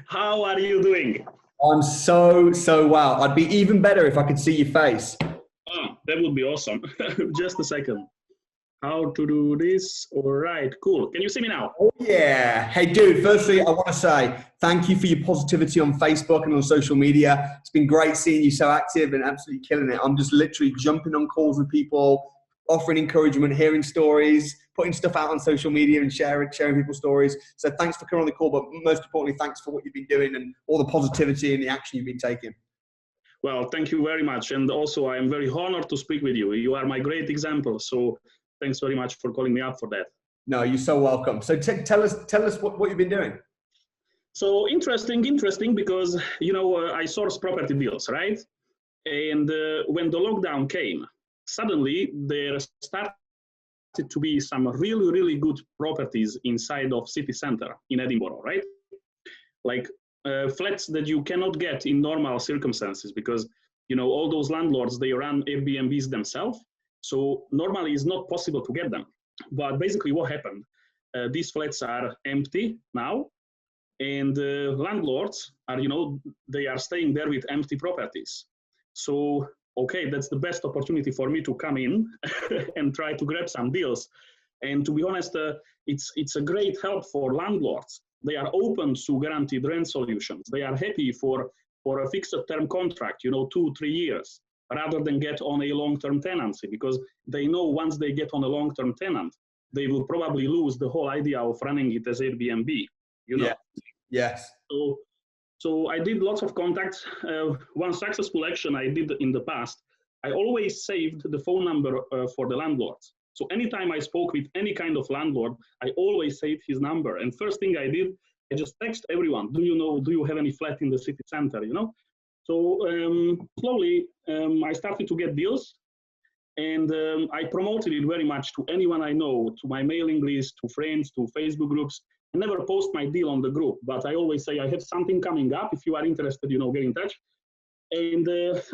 How are you doing? I'm so well. I'd be even better if I could see your face. Oh, that would be awesome. Just a second. How to do this? All right, cool. Can you see me now? Oh, yeah. Hey, dude, firstly, I want to say thank you for your positivity on Facebook and on social media. It's been great seeing you so active and absolutely killing it. I'm just literally jumping on calls with people, offering encouragement, hearing stories, putting stuff out on social media and sharing people's stories. So thanks for coming on the call, but most importantly, thanks for what you've been doing and all the positivity and the action you've been taking. Well, thank you very much. And also, I am very honored to speak with you. You are my great example. So thanks very much for calling me up for that. No, you're so welcome. So tell us what you've been doing. So interesting because, I source property deals, right? And when the lockdown came, suddenly there started to be some really, really good properties inside of city center in Edinburgh, right? Like flats that you cannot get in normal circumstances because, all those landlords, they run Airbnbs themselves. So normally it's not possible to get them. But basically what happened, these flats are empty now, and landlords are, they are staying there with empty properties. So, okay, that's the best opportunity for me to come in and try to grab some deals. And to be honest, it's a great help for landlords. They are open to guaranteed rent solutions. They are happy for a fixed term contract, 2-3 years, rather than get on a long-term tenancy, because they know once they get on a long-term tenant, they will probably lose the whole idea of running it as Airbnb, Yeah. Yes. So I did lots of contacts. One successful action I did in the past, I always saved the phone number for the landlords. So anytime I spoke with any kind of landlord, I always saved his number. And first thing I did, I just text everyone, do you have any flat in the city center, So slowly I started to get deals, and I promoted it very much to anyone I know, to my mailing list, to friends, to Facebook groups. I never post my deal on the group, but I always say I have something coming up. If you are interested, get in touch. And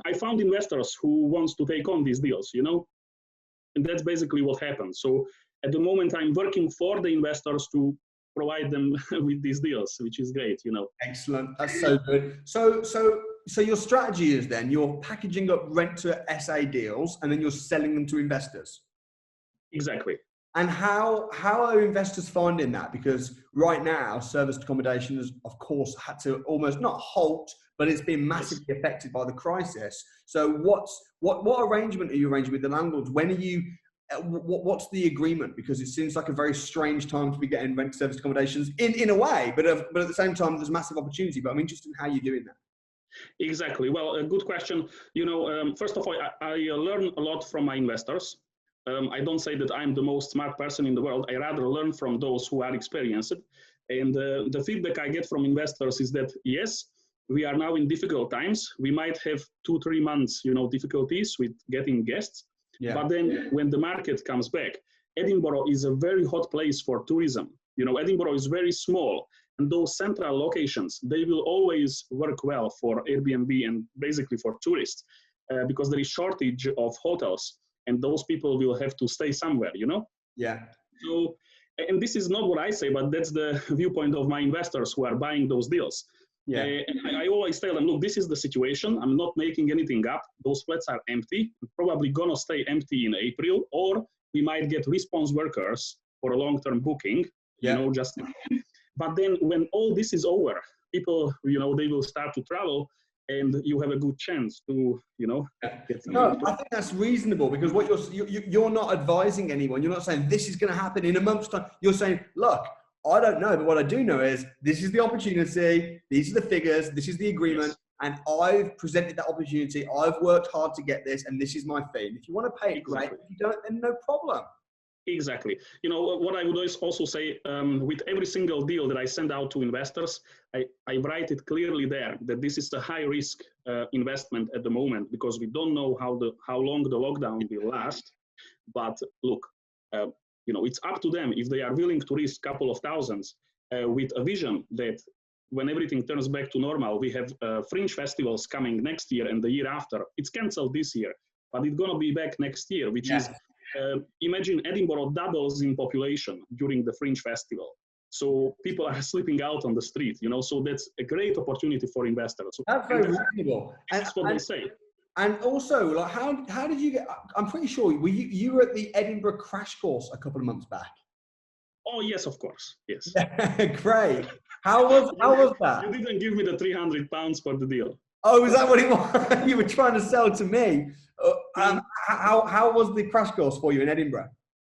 I found investors who wants to take on these deals, and that's basically what happened. So at the moment, I'm working for the investors to provide them with these deals, which is great, Excellent. That's so good. So your strategy is then you're packaging up Rent2SA deals and then you're selling them to investors. Exactly. And how are investors finding that? Because right now, serviced accommodation has, of course, had to almost not halt, but it's been massively affected by the crisis. So what arrangement are you arranging with the landlords? When are you? What's the agreement? Because it seems like a very strange time to be getting rent serviced accommodations in a way, but at the same time, there's massive opportunity. But I'm interested in how you're doing that. Exactly. Well, a good question. First of all, I learn a lot from my investors. I don't say that I'm the most smart person in the world. I rather learn from those who are experienced. And the feedback I get from investors is that, yes, we are now in difficult times. We might have 2-3 months, difficulties with getting guests. Yeah. But then when the market comes back, Edinburgh is a very hot place for tourism. Edinburgh is very small. And those central locations, they will always work well for Airbnb and basically for tourists because there is shortage of hotels. And those people will have to stay somewhere, Yeah. So, and this is not what I say, but that's the viewpoint of my investors who are buying those deals. Yeah. I always tell them, look, this is the situation. I'm not making anything up. Those flats are empty, probably gonna stay empty in April, or we might get response workers for a long-term booking, just. But then when all this is over, people, they will start to travel, and you have a good chance to, get some. No, I think that's reasonable because what you're not advising anyone. You're not saying this is going to happen in a month's time. You're saying, look, I don't know, but what I do know is this is the opportunity. These are the figures. This is the agreement. Yes. And I've presented that opportunity. I've worked hard to get this, and this is my fee. And if you want to pay it, great. If you don't, then no problem. Exactly. What I would also say, with every single deal that I send out to investors, I write it clearly there that this is a high risk investment at the moment because we don't know how long the lockdown will last. But look, it's up to them if they are willing to risk a couple of thousands with a vision that when everything turns back to normal, we have fringe festivals coming next year and the year after. It's cancelled this year, but it's going to be back next year, which is imagine Edinburgh doubles in population during the Fringe Festival. So people are sleeping out on the street, you know, so that's a great opportunity for investors. So, That's very reasonable. that's what they say. And also, like, how did you get? I'm pretty sure you were at the Edinburgh crash course a couple of months back. Oh yes, of course, yes. Great. How was that? You didn't give me the £300 for the deal. Oh, is that what it was? You were trying to sell to me. How was the crash course for you in Edinburgh?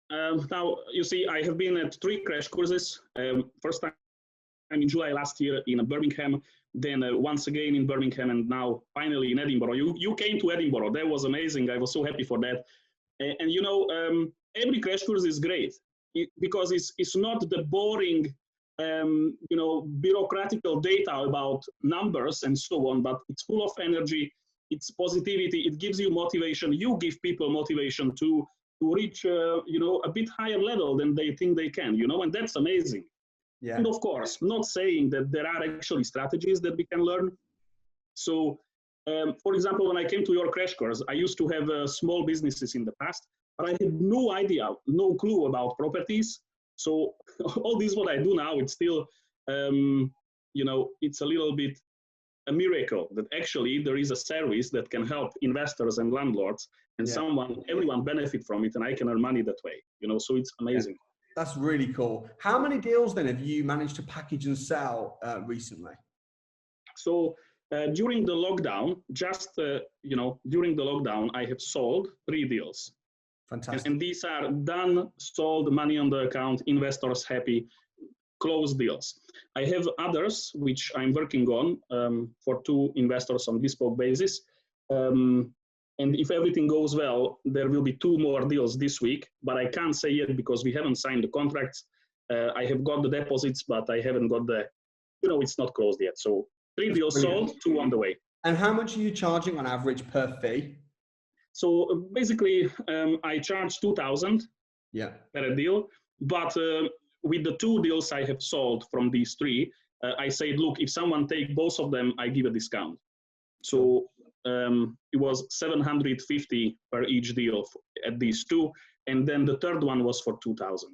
Now, you see, I have been at 3 crash courses. First time in July last year in Birmingham, then once again in Birmingham, and now finally in Edinburgh. You came to Edinburgh. That was amazing. I was so happy for that. And you know, every crash course is great because it's not the boring, you know, bureaucratical data about numbers and so on, but it's full of energy. It's positivity. It gives you motivation. You give people motivation to reach, you know, a bit higher level than they think they can, you know, and that's amazing. Yeah. And of course, not saying that there are actually strategies that we can learn. So, for example, when I came to your crash course, I used to have small businesses in the past, but I had no idea, no clue about properties. So all this, what I do now, it's still, you know, it's a little bit a miracle that actually there is a service that can help investors and landlords, and everyone benefit from it, and I can earn money that way, you know, so it's amazing. Yeah. That's really cool. How many deals then have you managed to package and sell recently? So during the lockdown, you know, during the lockdown, I have sold 3 deals. Fantastic. And these are done, sold, money on the account, investors happy, closed deals. I have others which I'm working on for 2 investors on bespoke basis. And if everything goes well, there will be 2 more deals this week, but I can't say yet because we haven't signed the contracts. I have got the deposits, but I haven't got the, you know, it's not closed yet. So 3 deals sold, 2 on the way. And how much are you charging on average per fee? So basically, I charge 2,000 per deal, but with the 2 deals I have sold from these 3, I said, look, if someone take both of them, I give a discount. So it was 750 per each deal at these 2, and then the third one was for 2,000.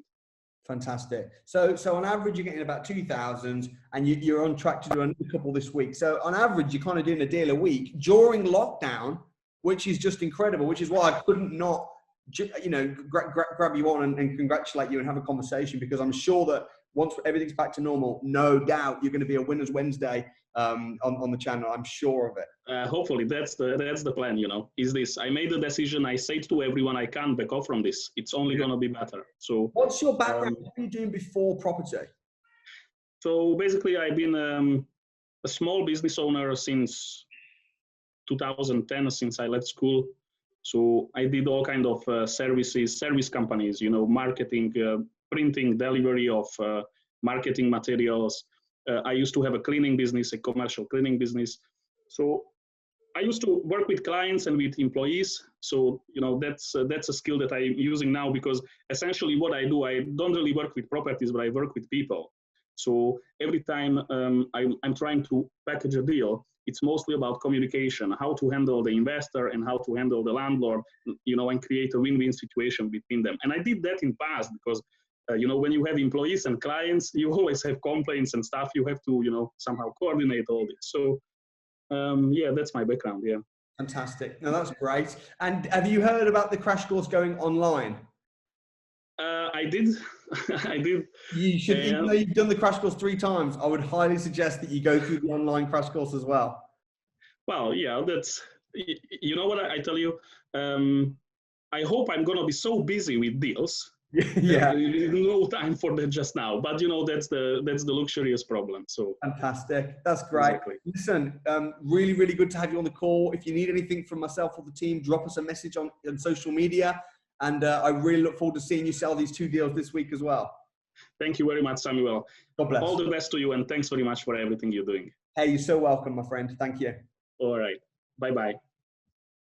Fantastic. So on average, you're getting about 2,000, and you're on track to do a couple this week. So on average, you're kind of doing a deal a week during lockdown, which is just incredible. Which is why I couldn't not, you know, grab you on and congratulate you and have a conversation, because I'm sure that once everything's back to normal, no doubt you're going to be a Winners Wednesday on the channel. I'm sure of it. Hopefully that's the plan, you know, is this. I made the decision. I said to everyone, I can't back off from this. It's only going to be better. So what's your background? What were you doing before property? So basically I've been a small business owner since 2010, since I left school. So I did all kind of service companies, you know, marketing, printing, delivery of marketing materials. I used to have a cleaning business, a commercial cleaning business. So I used to work with clients and with employees. So, you know, that's a skill that I'm using now, because essentially what I do, I don't really work with properties, but I work with people. So every time I'm trying to package a deal, it's mostly about communication, how to handle the investor and how to handle the landlord, you know, and create a win-win situation between them. And I did that in past because, you know, when you have employees and clients, you always have complaints and stuff. You have to, you know, somehow coordinate all this. So, yeah, that's my background. Yeah. Fantastic. No, that's great. And have you heard about the crash course going online? I did. I did. You should, even though you've done the crash course 3 times, I would highly suggest that you go through the online crash course as well. Well, yeah, that's, you know what I tell you? I hope I'm going to be so busy with deals. Yeah. No time for that just now, but you know, that's the luxurious problem. So fantastic. That's great. Exactly. Listen, really, really good to have you on the call. If you need anything from myself or the team, drop us a message on social media. And I really look forward to seeing you sell these 2 deals this week as well. Thank you very much, Samuel. God bless. All the best to you, and thanks very much for everything you're doing. Hey, you're so welcome, my friend. Thank you. All right. Bye-bye.